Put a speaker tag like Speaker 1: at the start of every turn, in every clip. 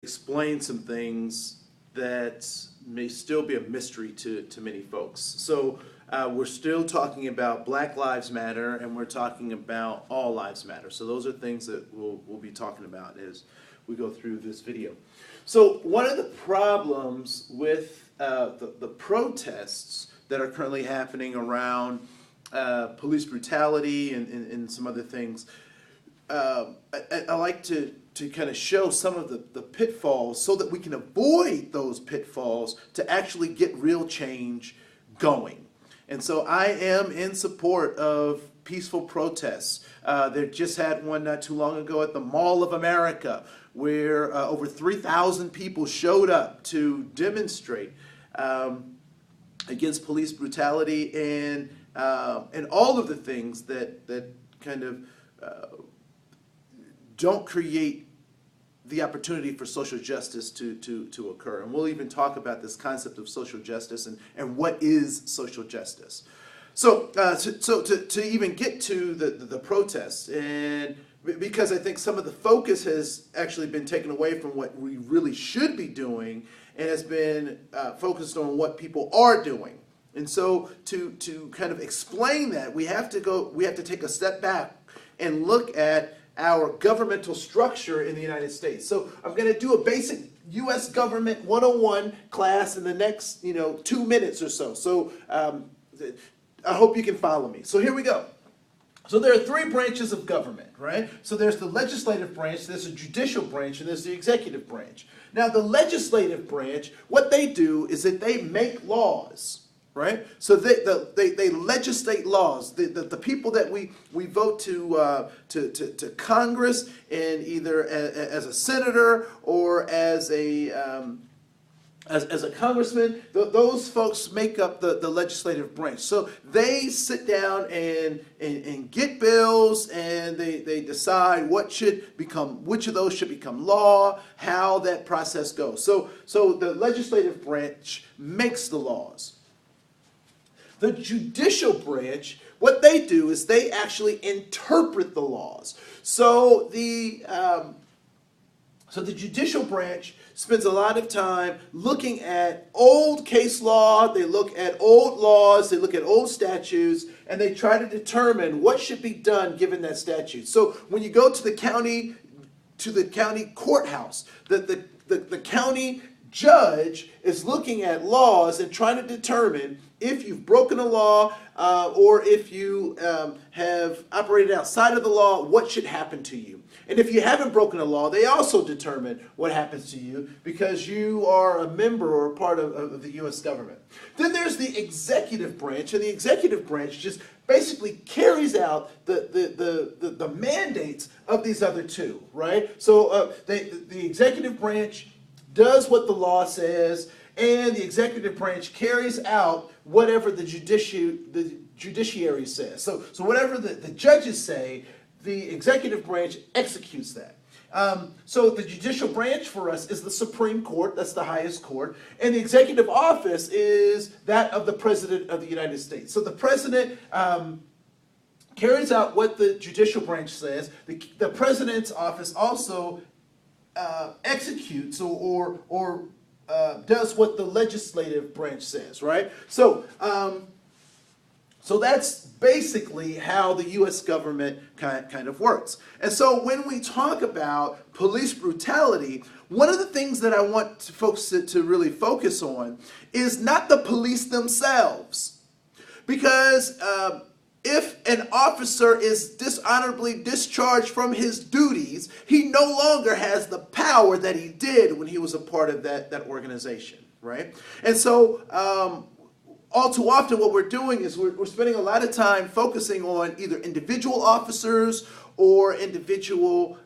Speaker 1: explain some things that may still be a mystery to many folks. So we're still talking about Black Lives Matter, and we're talking about All Lives Matter. So those are things that we'll be talking about as we go through this video. So one of the problems with the protests that are currently happening around police brutality and some other things, I like to kind of show some of the pitfalls so that we can avoid those pitfalls to actually get real change going. And so I am in support of peaceful protests. They just had one not too long ago at the Mall of America, where over 3,000 people showed up to demonstrate against police brutality and all of the things that kind of don't create the opportunity for social justice to occur. And we'll even talk about this concept of social justice and what is social justice. So to even get to the protests, and because I think some of the focus has actually been taken away from what we really should be doing and has been focused on what people are doing. And so to kind of explain that, we have to take a step back and look at our governmental structure in the United States. So I'm going to do a basic U.S. government 101 class in the next 2 minutes or so. So I hope you can follow me. So here we go. So there are three branches of government, right? So there's the legislative branch, there's the judicial branch, and there's the executive branch. Now the legislative branch, what they do is that they make laws. Right, so they legislate laws. The people that we vote to Congress, and either as a senator or as a congressman, those folks make up the legislative branch. So they sit down and get bills, and they decide which of those should become law, how that process goes. So the legislative branch makes the laws. The judicial branch, what they do is they actually interpret the laws. So the judicial branch spends a lot of time looking at old case law, they look at old laws, they look at old statutes, and they try to determine what should be done given that statute. So when you go to the county courthouse, the county judge is looking at laws and trying to determine if you've broken a law or if you have operated outside of the law, what should happen to you. And if you haven't broken a law, they also determine what happens to you because you are a member or a part of the U.S. government. Then there's the executive branch, and the executive branch just basically carries out the mandates of these other two, right? So the executive branch does what the law says, and the executive branch carries out whatever the judiciary says. So whatever the judges say, the executive branch executes that. So the judicial branch for us is the Supreme Court, that's the highest court, and the executive office is that of the President of the United States. So the President carries out what the judicial branch says. The President's office also executes or does what the legislative branch says, right? So that's basically how the U.S. government kind of works. And so when we talk about police brutality, one of the things that I want folks to really focus on is not the police themselves. Because if an officer is dishonorably discharged from his duties, he no longer has the power that he did when he was a part of that organization, right? And so all too often what we're doing is we're spending a lot of time focusing on either individual officers or individual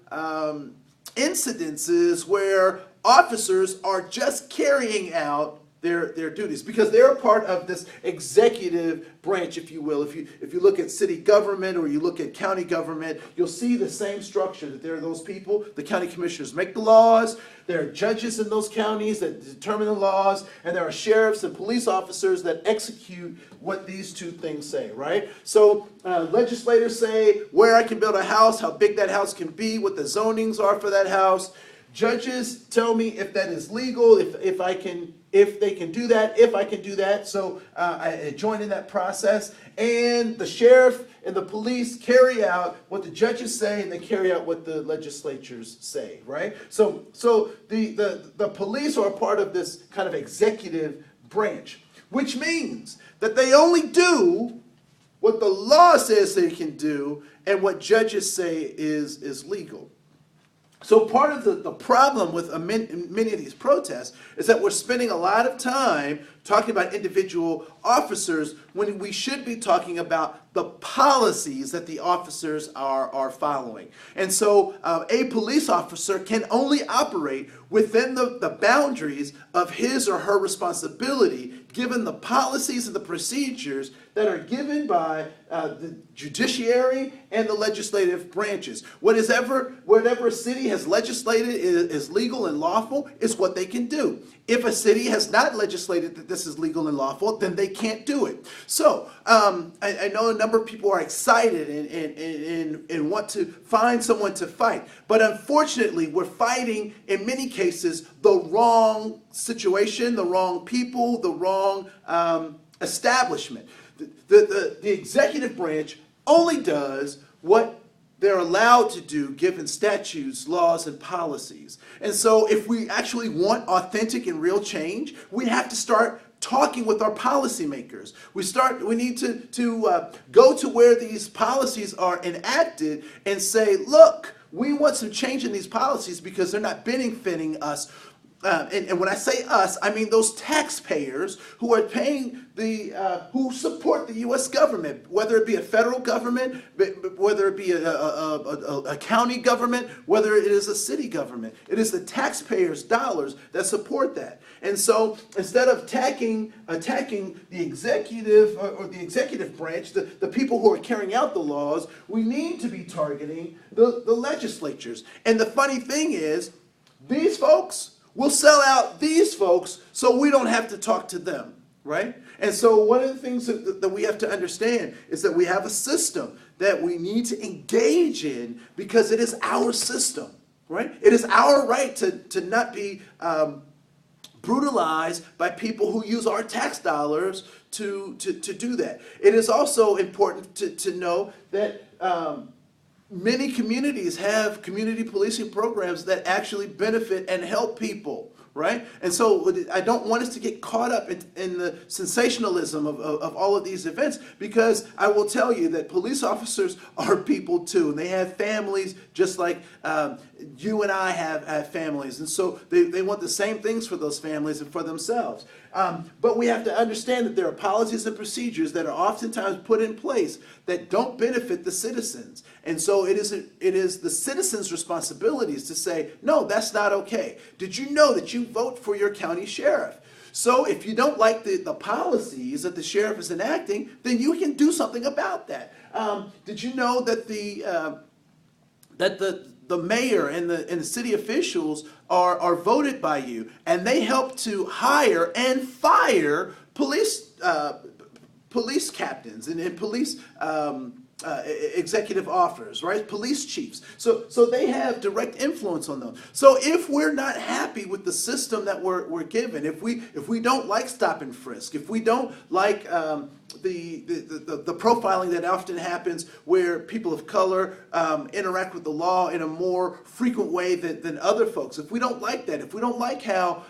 Speaker 1: incidences where officers are just carrying out their duties because they're a part of this executive branch, if you will. If you look at city government or you look at county government, you'll see the same structure, that there are those people, the county commissioners make the laws, there are judges in those counties that determine the laws, and there are sheriffs and police officers that execute what these two things say, right? So legislators say where I can build a house, how big that house can be, what the zonings are for that house. Judges tell me if that is legal, if they can do that, if I can do that. So I join in that process. And the sheriff and the police carry out what the judges say, and they carry out what the legislatures say, right? So the police are a part of this kind of executive branch, which means that they only do what the law says they can do and what judges say is legal. So part of the problem with many of these protests is that we're spending a lot of time talking about individual officers when we should be talking about the policies that the officers are following. And so a police officer can only operate within the boundaries of his or her responsibility, given the policies and the procedures that are given by the judiciary and the legislative branches. Whatever a city has legislated is legal and lawful is what they can do. If a city has not legislated that this is legal and lawful, then they can't do it. So I know a number of people are excited and want to find someone to fight. But unfortunately, we're fighting, in many cases, the wrong situation, the wrong people, the wrong establishment. The executive branch only does what they're allowed to do given statutes, laws, and policies. And so if we actually want authentic and real change, we have to start talking with our policymakers. We need to go to where these policies are enacted and say, look, we want some change in these policies because they're not benefiting us. And when I say us, I mean those taxpayers who are paying who support the U.S. government, whether it be a federal government, whether it be a county government, whether it is a city government. It is the taxpayers' dollars that support that. And so instead of attacking the executive or the executive branch, the people who are carrying out the laws, we need to be targeting the legislatures. And the funny thing is, these folks will sell out these folks so we don't have to talk to them, right? And so one of the things that we have to understand is that we have a system that we need to engage in because it is our system, right? It is our right to not be brutalized by people who use our tax dollars to do that. It is also important to know that many communities have community policing programs that actually benefit and help people, right? And so I don't want us to get caught up in the sensationalism of all of these events, because I will tell you that police officers are people too, and they have families just like you and I have families. And so they want the same things for those families and for themselves. But we have to understand that there are policies and procedures that are oftentimes put in place that don't benefit the citizens. And so it is the citizens' responsibilities to say, no, that's not okay. Did you know that you vote for your county sheriff? So if you don't like the policies that the sheriff is enacting, then you can do something about that. Did you know that the mayor and the city officials are voted by you, and they help to hire and fire police captains and police executive officers, right? Police chiefs. So they have direct influence on them. So if we're not happy with the system that we're given, if we don't like stop and frisk, if we don't like the profiling that often happens where people of color interact with the law in a more frequent way than other folks, if we don't like that, if we don't like how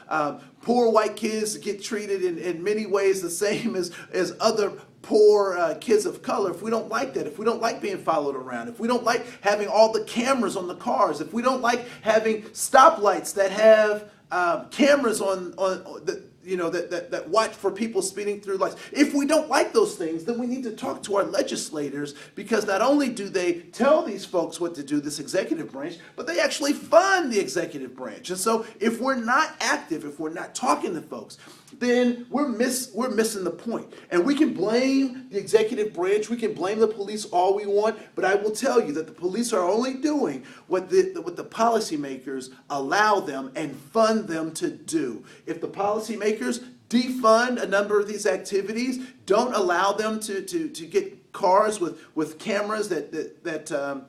Speaker 1: poor white kids get treated in many ways the same as other poor kids of color, if we don't like that, if we don't like being followed around, if we don't like having all the cameras on the cars, if we don't like having stoplights that have cameras on that watch for people speeding through lights. If we don't like those things, then we need to talk to our legislators, because not only do they tell these folks what to do, this executive branch, but they actually fund the executive branch. And so if we're not active, if we're not talking to folks, then we're missing the point. And we can blame the executive branch, we can blame the police all we want, but I will tell you that the police are only doing what the policymakers allow them and fund them to do. If the policymakers defund a number of these activities, don't allow them to get cars with cameras that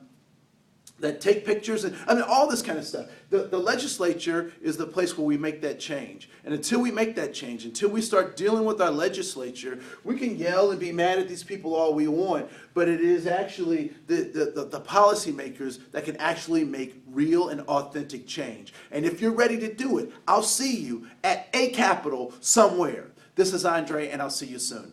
Speaker 1: that take pictures, and I mean all this kind of stuff. The legislature is the place where we make that change. And until we make that change, until we start dealing with our legislature, we can yell and be mad at these people all we want, but it is actually the policymakers that can actually make real and authentic change. And if you're ready to do it, I'll see you at a Capitol somewhere. This is Andre, and I'll see you soon.